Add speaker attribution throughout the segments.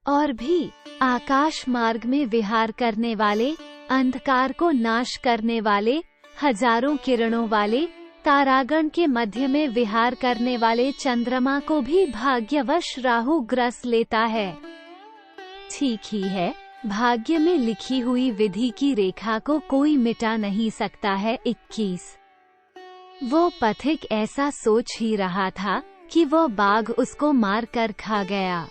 Speaker 1: और भी आकाश मार्ग में विहार करने वाले, अंधकार को नाश करने वाले, हजारों किरणों वाले, तारागण के मध्य में विहार करने वाले चंद्रमा को भी भाग्यवश राहु ग्रस लेता है। ठीक ही है, भाग्य में लिखी हुई विधि की रेखा को कोई मिटा नहीं सकता है। 21। वो पथिक ऐसा सोच ही रहा था कि वो बाघ उसको मार कर खा गया।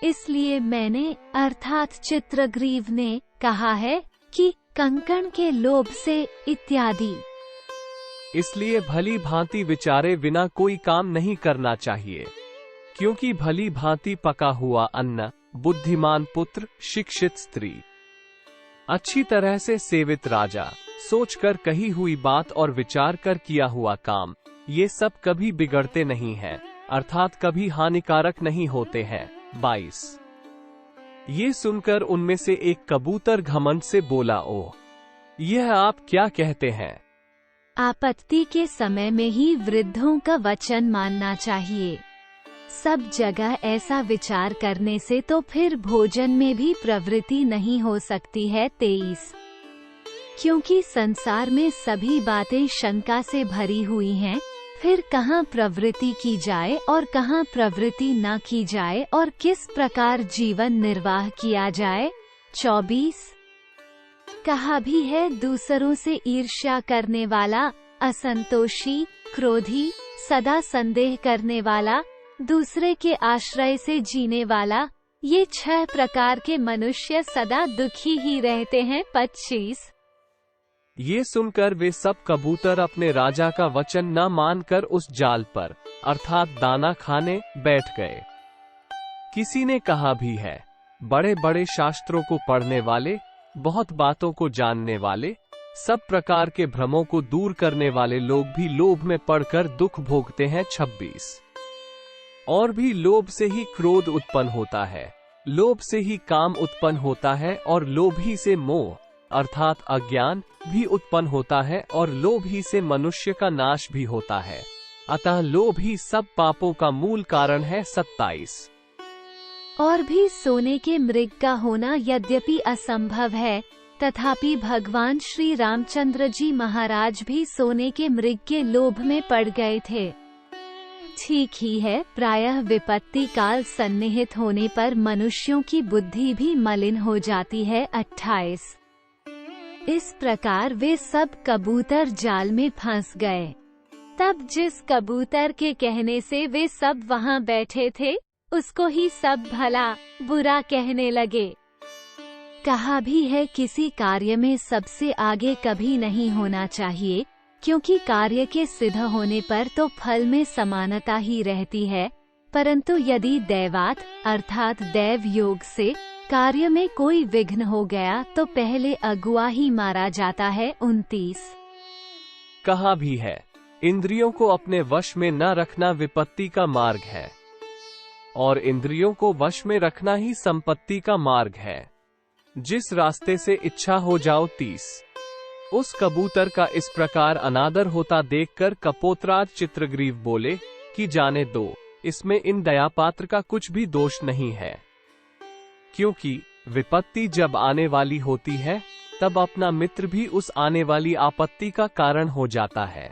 Speaker 1: इसलिए मैंने अर्थात चित्रग्रीव ने कहा है कि कंकण के लोभ से इत्यादि।
Speaker 2: इसलिए भली भांति विचारे बिना कोई काम नहीं करना चाहिए, क्योंकि भली भांति पका हुआ अन्न, बुद्धिमान पुत्र, शिक्षित स्त्री, अच्छी तरह से सेवित राजा, सोचकर कही हुई बात और विचार कर किया हुआ काम, ये सब कभी बिगड़ते नहीं हैं, अर्थात कभी हानिकारक नहीं होते हैं। 22। ये सुनकर उनमें से एक कबूतर घमंड से बोला, ओह, यह आप क्या कहते हैं?
Speaker 1: आपत्ति के समय में ही वृद्धों का वचन मानना चाहिए। सब जगह ऐसा विचार करने से तो फिर भोजन में भी प्रवृत्ति नहीं हो सकती है। 23। क्योंकि संसार में सभी बातें शंका से भरी हुई हैं, फिर कहाँ प्रवृत्ति की जाए और कहाँ प्रवृत्ति न की जाए और किस प्रकार जीवन निर्वाह किया जाए। 24। कहा भी है, दूसरों से ईर्ष्या करने वाला, असंतोषी, क्रोधी, सदा संदेह करने वाला, दूसरे के आश्रय से जीने वाला, ये 6 प्रकार के मनुष्य सदा दुखी ही रहते हैं। 25।
Speaker 2: ये सुनकर वे सब कबूतर अपने राजा का वचन न मानकर उस जाल पर अर्थात दाना खाने बैठ गए। किसी ने कहा भी है, बड़े बड़े शास्त्रों को पढ़ने वाले, बहुत बातों को जानने वाले, सब प्रकार के भ्रमों को दूर करने वाले लोग भी लोभ में पड़कर दुख भोगते हैं। 26। और भी लोभ से ही क्रोध उत्पन्न होता है, लोभ से ही काम उत्पन्न होता है, और लोभ ही से मोह अर्थात अज्ञान भी उत्पन्न होता है, और लोभ ही से मनुष्य का नाश भी होता है। अतः लोभ ही सब पापों का मूल कारण है। 27।
Speaker 1: और भी सोने के मृग का होना यद्यपि असंभव है, तथापि भगवान श्री रामचंद्र जी महाराज भी सोने के मृग के लोभ में पड़ गए थे। ठीक ही है, प्रायः विपत्ति काल सन्निहित होने पर मनुष्यों की बुद्धि भी मलिन हो जाती है। 28। इस प्रकार वे सब कबूतर जाल में फंस गए। तब जिस कबूतर के कहने से वे सब वहां बैठे थे, उसको ही सब भला बुरा कहने लगे। कहा भी है, किसी कार्य में सबसे आगे कभी नहीं होना चाहिए, क्योंकि कार्य के सिद्ध होने पर तो फल में समानता ही रहती है, परंतु यदि दैवात अर्थात दैव योग से कार्य में कोई विघ्न हो गया तो पहले अगुआ ही मारा जाता है। 29।
Speaker 2: कहा भी है, इंद्रियों को अपने वश में न रखना विपत्ति का मार्ग है, और इंद्रियों को वश में रखना ही संपत्ति का मार्ग है। जिस रास्ते से इच्छा हो जाओ। 30। उस कबूतर का इस प्रकार अनादर होता देखकर कपोतराज चित्रग्रीव बोले कि जाने दो, इसमें इन दयापात्र का कुछ भी दोष नहीं है, क्योंकि विपत्ति जब आने वाली होती है तब अपना मित्र भी उस आने वाली आपत्ति का कारण हो जाता है।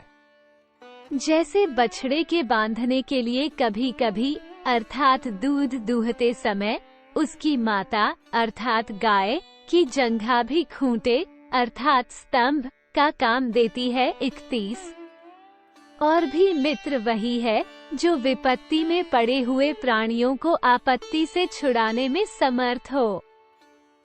Speaker 1: जैसे बछड़े के बांधने के लिए कभी कभी अर्थात दूध दूहते समय उसकी माता अर्थात गाय की जंघा भी खूंटे अर्थात स्तंभ का काम देती है। 31। और भी मित्र वही है जो विपत्ति में पड़े हुए प्राणियों को आपत्ति से छुड़ाने में समर्थ हो,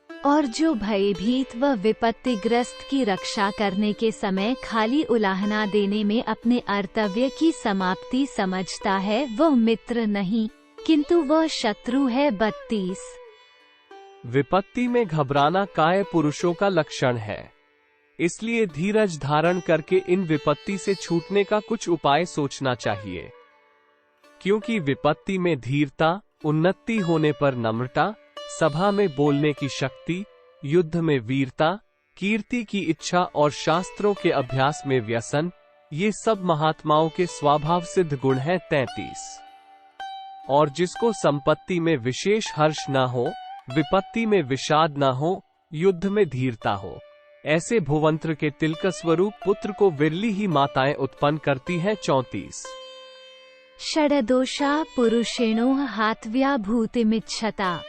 Speaker 1: और जो भयभीत व विपत्तिग्रस्त की रक्षा करने के समय खाली उलाहना देने में अपने कर्तव्य की समाप्ति समझता है, वह मित्र नहीं किंतु वह शत्रु है। 32।
Speaker 2: विपत्ति में घबराना काय पुरुषों का लक्षण है, इसलिए धीरज धारण करके इन विपत्ति से छूटने का कुछ उपाय सोचना चाहिए, क्योंकि विपत्ति में धीरता, उन्नति होने पर नम्रता, सभा में बोलने की शक्ति, युद्ध में वीरता, कीर्ति की इच्छा और शास्त्रों के अभ्यास में व्यसन, ये सब महात्माओं के स्वभाव सिद्ध गुण हैं। 33। और जिसको संपत्ति में विशेष हर्ष न हो, विपत्ति में विषाद न हो, युद्ध में धीरता हो, ऐसे भुवंत्र के तिलक स्वरूप पुत्र को विरली ही माताएं उत्पन्न करती हैं। 34
Speaker 1: षडदोषा पुरुषेणो हात्व्या भूतिमिच्छता,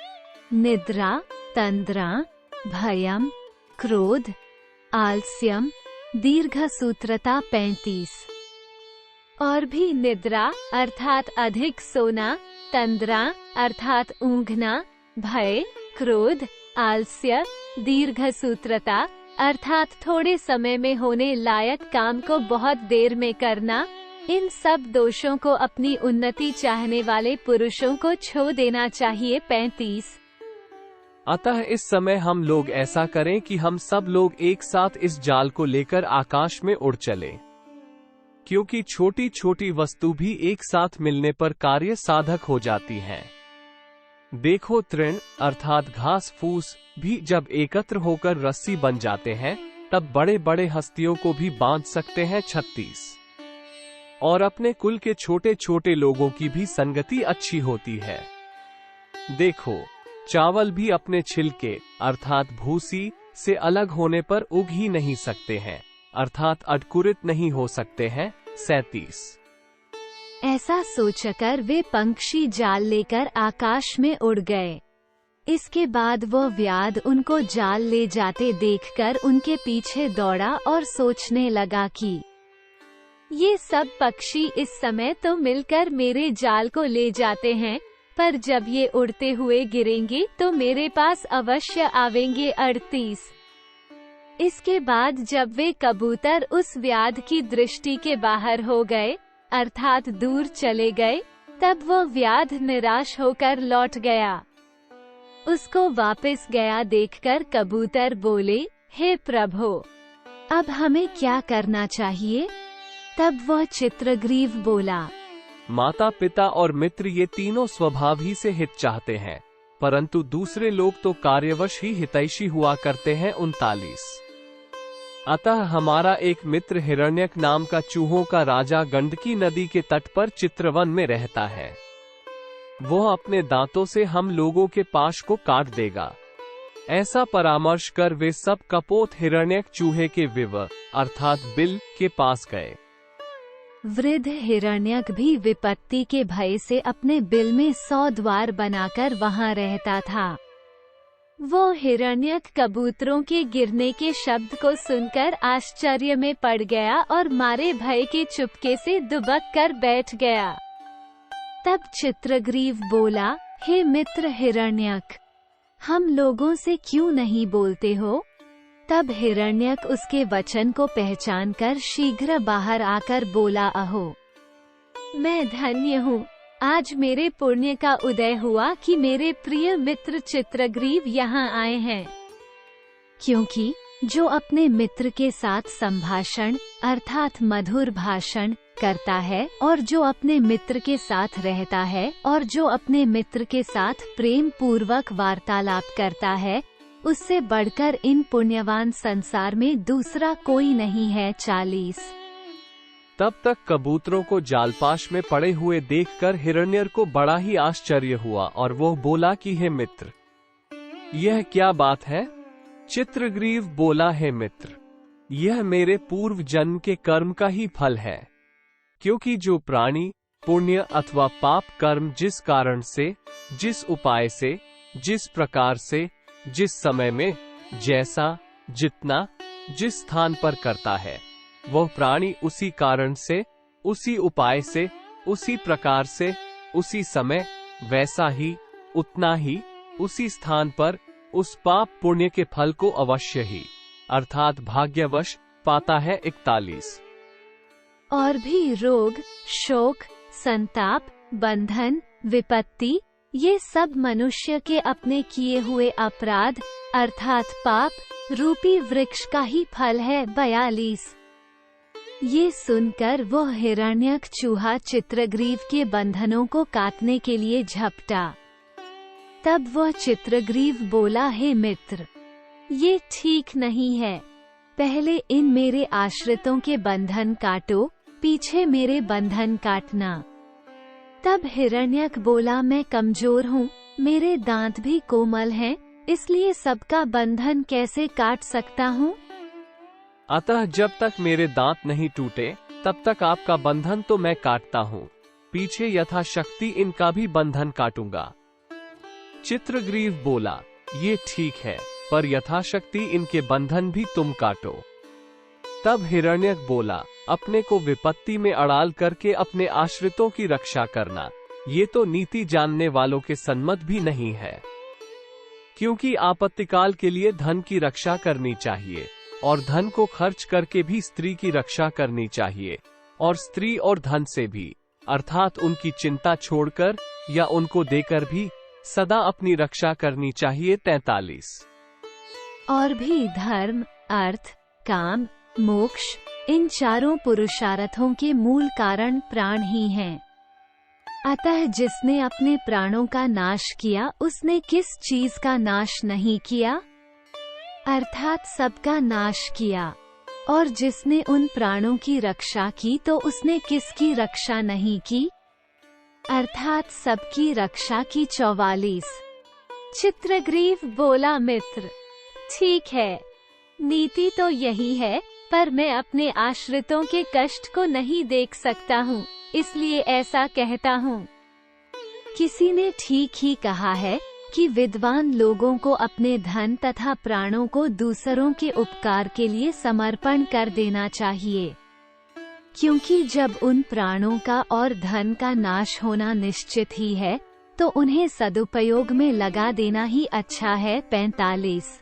Speaker 1: निद्रा, तंद्रा, भयम, क्रोध, आलस्यम, दीर्घसूत्रता। 35 और भी निद्रा अर्थात अधिक सोना, तंद्रा अर्थात ऊँघना, भय, क्रोध, आलस्य, दीर्घसूत्रता अर्थात थोड़े समय में होने लायक काम को बहुत देर में करना, इन सब दोषों को अपनी उन्नति चाहने वाले पुरुषों को छोड़ देना चाहिए। 35
Speaker 2: अतः इस समय हम लोग ऐसा करें कि हम सब लोग एक साथ इस जाल को लेकर आकाश में उड़ चलें, क्योंकि छोटी छोटी वस्तु भी एक साथ मिलने पर कार्य साधक हो जाती हैं। देखो, तृण अर्थात घास फूस भी जब एकत्र होकर रस्सी बन जाते हैं, तब बड़े बड़े हस्तियों को भी बांध सकते हैं। 36 और अपने कुल के छोटे छोटे लोगों की भी संगति अच्छी होती है। देखो, चावल भी अपने छिलके अर्थात भूसी से अलग होने पर उग ही नहीं सकते हैं, अर्थात अंकुरित नहीं हो सकते हैं। 37
Speaker 1: ऐसा सोचकर वे पंक्षी जाल लेकर आकाश में उड़ गए। इसके बाद वो व्याध उनको जाल ले जाते देखकर उनके पीछे दौड़ा और सोचने लगा कि ये सब पक्षी इस समय तो मिलकर मेरे जाल को ले जाते हैं, पर जब ये उड़ते हुए गिरेंगे तो मेरे पास अवश्य आवेंगे। 38 इसके बाद जब वे कबूतर उस व्याध की दृष्टि के बाहर हो गए अर्थात दूर चले गए, तब वो व्याध निराश होकर लौट गया। उसको वापस गया देखकर कबूतर बोले, हे प्रभु, अब हमें क्या करना चाहिए? तब वह चित्रग्रीव बोला,
Speaker 2: माता पिता और मित्र ये तीनों स्वभाव ही से हित चाहते हैं, परंतु दूसरे लोग तो कार्यवश ही हितैषी हुआ करते हैं। 39 अतः हमारा एक मित्र हिरण्यक नाम का चूहों का राजा गंडकी नदी के तट पर चित्रवन में रहता है। वो अपने दांतों से हम लोगों के पाश को काट देगा। ऐसा परामर्श कर वे सब कपोत हिरण्यक चूहे के विव अर्थात बिल के पास गए।
Speaker 1: वृद्ध हिरण्यक भी विपत्ति के भय से अपने बिल में 100 द्वार बनाकर वहां रहता था। वो हिरण्यक कबूतरों के गिरने के शब्द को सुनकर आश्चर्य में पड़ गया और मारे भय के चुपके से दुबक कर बैठ गया। तब चित्रग्रीव बोला, हे मित्र हिरण्यक, हम लोगों से क्यों नहीं बोलते हो? तब हिरण्यक उसके वचन को पहचानकर शीघ्र बाहर आकर बोला, अहो, मैं धन्य हूँ, आज मेरे पुण्य का उदय हुआ कि मेरे प्रिय मित्र चित्रग्रीव यहाँ आए हैं। क्योंकि जो अपने मित्र के साथ संभाषण अर्थात मधुर भाषण करता है और जो अपने मित्र के साथ रहता है और जो अपने मित्र के साथ प्रेम पूर्वक वार्तालाप करता है, उससे बढ़कर इन पुण्यवान संसार में दूसरा कोई नहीं है। 40
Speaker 2: तब तक कबूतरों को जालपाश में पड़े हुए देखकर हिरण्यर को बड़ा ही आश्चर्य हुआ और वो बोला कि हे मित्र, यह क्या बात है? चित्रग्रीव बोला, हे मित्र, यह मेरे पूर्व जन्म के कर्म का ही फल है। क्योंकि जो प्राणी पुण्य अथवा पाप कर्म जिस कारण से, जिस उपाय से, जिस प्रकार से, जिस समय में, जैसा, जितना, जिस स्थान पर करता है, वह प्राणी उसी कारण से, उसी उपाय से, उसी प्रकार से, उसी समय, वैसा ही, उतना ही, उसी स्थान पर उस पाप पुण्य के फल को अवश्य ही अर्थात भाग्यवश पाता है। 41
Speaker 1: और भी रोग, शोक, संताप, बंधन, विपत्ति, ये सब मनुष्य के अपने किए हुए अपराध अर्थात पाप रूपी वृक्ष का ही फल है। 42 ये सुनकर वह हिरण्यक चूहा चित्रग्रीव के बंधनों को काटने के लिए झपटा। तब वह चित्रग्रीव बोला, हे मित्र, ये ठीक नहीं है। पहले इन मेरे आश्रितों के बंधन काटो, पीछे मेरे बंधन काटना। तब हिरण्यक बोला, मैं कमजोर हूँ, मेरे दांत भी कोमल हैं, इसलिए सबका बंधन कैसे काट सकता हूँ?
Speaker 2: अतः जब तक मेरे दांत नहीं टूटे तब तक आपका बंधन तो मैं काटता हूँ, पीछे यथाशक्ति इनका भी बंधन काटूंगा। चित्रग्रीव बोला, ये ठीक है, पर यथाशक्ति इनके बंधन भी तुम काटो। तब हिरण्यक बोला, अपने को विपत्ति में अड़ाल करके अपने आश्रितों की रक्षा करना, ये तो नीति जानने वालों के सन्मत भी नहीं है। क्योंकि आपत्तिकाल के लिए धन की रक्षा करनी चाहिए, और धन को खर्च करके भी स्त्री की रक्षा करनी चाहिए, और स्त्री और धन से भी, अर्थात उनकी चिंता छोड़कर या उनको देकर भी सदा अपनी रक्षा करनी चाहिए। 43।
Speaker 1: और भी धर्म, अर्थ, काम, मोक्ष, इन चारों पुरुषार्थों के मूल कारण प्राण ही हैं। अतः जिसने अपने प्राणों का नाश किया उसने किस चीज का नाश नहीं किया? अर्थात सबका नाश किया। और जिसने उन प्राणों की रक्षा की तो उसने किसकी रक्षा नहीं की? अर्थात सबकी रक्षा की। 44। चित्रग्रीव बोला, मित्र, ठीक है, नीति तो यही है, पर मैं अपने आश्रितों के कष्ट को नहीं देख सकता हूँ, इसलिए ऐसा कहता हूँ। किसी ने ठीक ही कहा है कि विद्वान लोगों को अपने धन तथा प्राणों को दूसरों के उपकार के लिए समर्पण कर देना चाहिए, क्योंकि जब उन प्राणों का और धन का नाश होना निश्चित ही है तो उन्हें सदुपयोग में लगा देना ही अच्छा है। 45।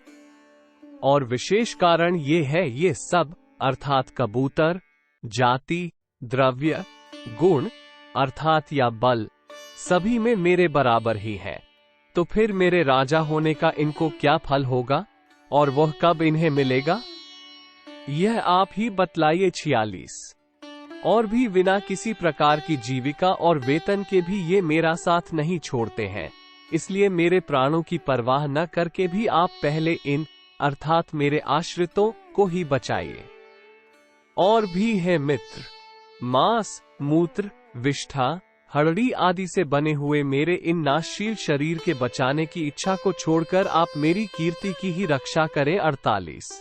Speaker 2: और विशेष कारण ये है, ये सब अर्थात कबूतर, जाति, द्रव्य, गुण अर्थात या बल, सभी में मेरे बराबर ही है, तो फिर मेरे राजा होने का इनको क्या फल होगा और वह कब इन्हें मिलेगा? यह आप ही बतलाइए। 46। और भी बिना किसी प्रकार की जीविका और वेतन के भी ये मेरा साथ नहीं छोड़ते हैं, इसलिए मेरे प्राणों की परवाह न करके भी आप पहले इन अर्थात मेरे आश्रितों को ही बचाइए। और भी है मित्र, मांस, मूत्र, विष्ठा, हड्डी आदि से बने हुए मेरे इन नाशशील शरीर के बचाने की इच्छा को छोड़कर आप मेरी कीर्ति की ही रक्षा करें। 48।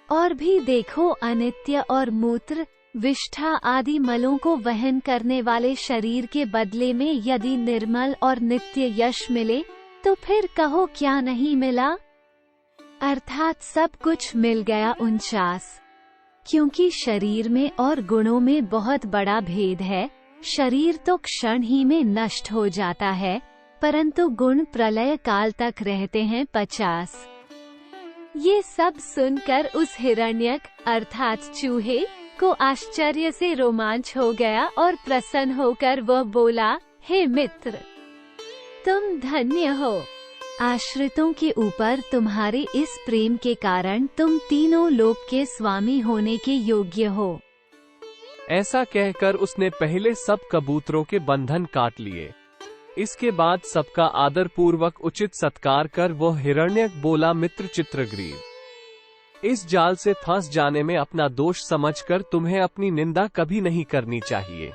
Speaker 1: और भी देखो, अनित्य और मूत्र, विष्ठा आदि मलों को वहन करने वाले शरीर के बदले में यदि निर्मल और नित्य यश मिले तो फिर कहो क्या नहीं मिला? अर्थात सब कुछ मिल गया। 49। क्योंकि शरीर में और गुणों में बहुत बड़ा भेद है। शरीर तो क्षण ही में नष्ट हो जाता है, परंतु गुण प्रलय काल तक रहते हैं। 50। ये सब सुनकर उस हिरण्यक अर्थात चूहे को आश्चर्य से रोमांच हो गया और प्रसन्न होकर वह बोला, हे मित्र, तुम धन्य हो। आश्रितों के ऊपर तुम्हारे इस प्रेम के कारण तुम तीनों लोक के स्वामी होने के योग्य हो।
Speaker 2: ऐसा कहकर उसने पहले सब कबूतरों के बंधन काट लिए। इसके बाद सबका आदर पूर्वक उचित सत्कार कर वह हिरण्यक बोला, मित्र चित्रग्रीव, इस जाल से फंस जाने में अपना दोष समझकर तुम्हें अपनी निंदा कभी नहीं करनी चाहिए,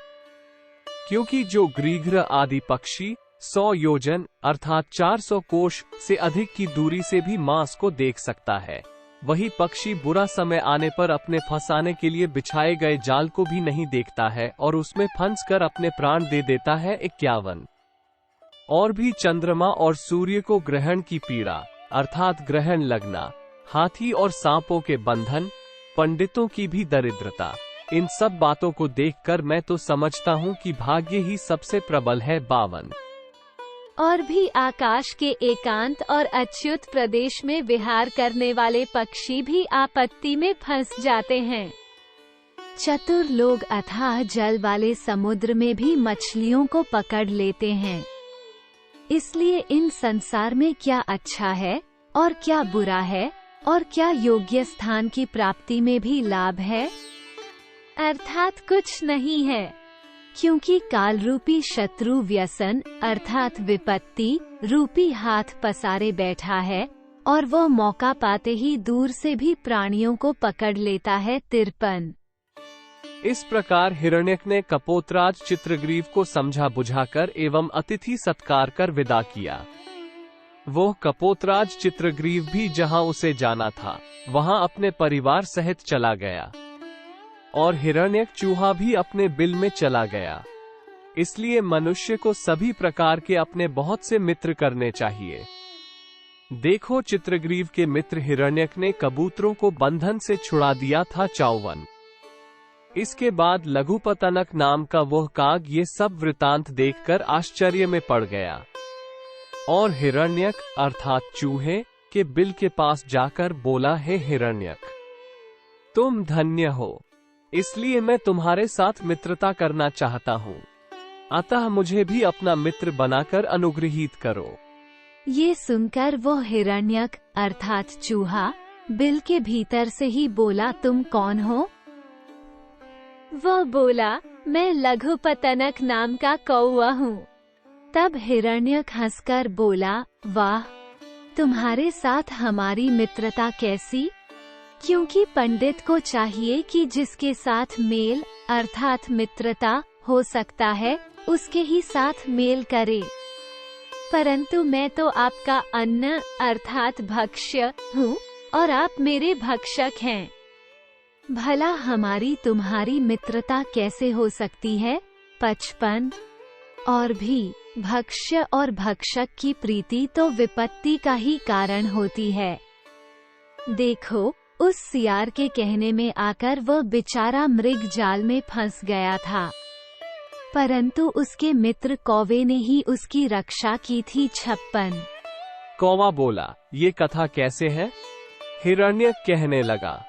Speaker 2: क्योंकि जो ग्रीघ्र आदि पक्षी 100 योजन अर्थात 400 कोश से अधिक की दूरी से भी मांस को देख सकता है, वही पक्षी बुरा समय आने पर अपने फंसाने के लिए बिछाए गए जाल को भी नहीं देखता है और उसमें फंस कर अपने प्राण दे देता है। 51। और भी चंद्रमा और सूर्य को ग्रहण की पीड़ा अर्थात ग्रहण लगना, हाथी और सांपों के बंधन, पंडितों की भी दरिद्रता, इन सब बातों को देखकर मैं तो समझता हूँ कि भाग्य ही सबसे प्रबल है। 52।
Speaker 1: और भी आकाश के एकांत और अच्युत प्रदेश में विहार करने वाले पक्षी भी आपत्ति में फंस जाते हैं। चतुर लोग अथाह जल वाले समुद्र में भी मछलियों को पकड़ लेते हैं। इसलिए इन संसार में क्या अच्छा है और क्या बुरा है और क्या योग्य स्थान की प्राप्ति में भी लाभ है? अर्थात कुछ नहीं है, क्योंकि काल रूपी शत्रु व्यसन अर्थात विपत्ति रूपी हाथ पसारे बैठा है और वह मौका पाते ही दूर से भी प्राणियों को पकड़ लेता है। 53।
Speaker 2: इस प्रकार हिरण्यक ने कपोतराज चित्रग्रीव को समझा बुझाकर एवं अतिथि सत्कार कर विदा किया। वो कपोतराज चित्रग्रीव भी जहां उसे जाना था वहां अपने परिवार सहित चला गया और हिरण्यक चूहा भी अपने बिल में चला गया। इसलिए मनुष्य को सभी प्रकार के अपने बहुत से मित्र करने चाहिए। देखो, चित्रग्रीव के मित्र हिरण्यक ने कबूतरों को बंधन से छुड़ा दिया था 54। इसके बाद लघुपतनक नाम का वह काग ये सब वृतांत देखकर आश्चर्य में पड़ गया और हिरण्यक अर्थात चूहे के बिल के पास जाकर बोला, हे हिरण्यक, तुम धन्य हो, इसलिए मैं तुम्हारे साथ मित्रता करना चाहता हूँ, अतः मुझे भी अपना मित्र बनाकर अनुग्रहित करो।
Speaker 1: ये सुनकर वो हिरण्यक अर्थात चूहा बिल के भीतर से ही बोला, तुम कौन हो? वो बोला, मैं लघुपतनक नाम का कौवा हूँ। तब हिरण्यक हंसकर बोला, वाह, तुम्हारे साथ हमारी मित्रता कैसी? क्योंकि पंडित को चाहिए कि जिसके साथ मेल अर्थात मित्रता हो सकता है उसके ही साथ मेल करे, परंतु मैं तो आपका अन्न अर्थात भक्ष्य हूँ और आप मेरे भक्षक हैं। भला हमारी तुम्हारी मित्रता कैसे हो सकती है? 55। और भी भक्ष्य और भक्षक की प्रीति तो विपत्ति का ही कारण होती है। देखो, उस सियार के कहने में आकर वह बेचारा मृग जाल में फंस गया था, परंतु उसके मित्र कौवे ने ही उसकी रक्षा की थी। 56।
Speaker 2: कौवा बोला, ये कथा कैसे है? हिरण्यक कहने लगा,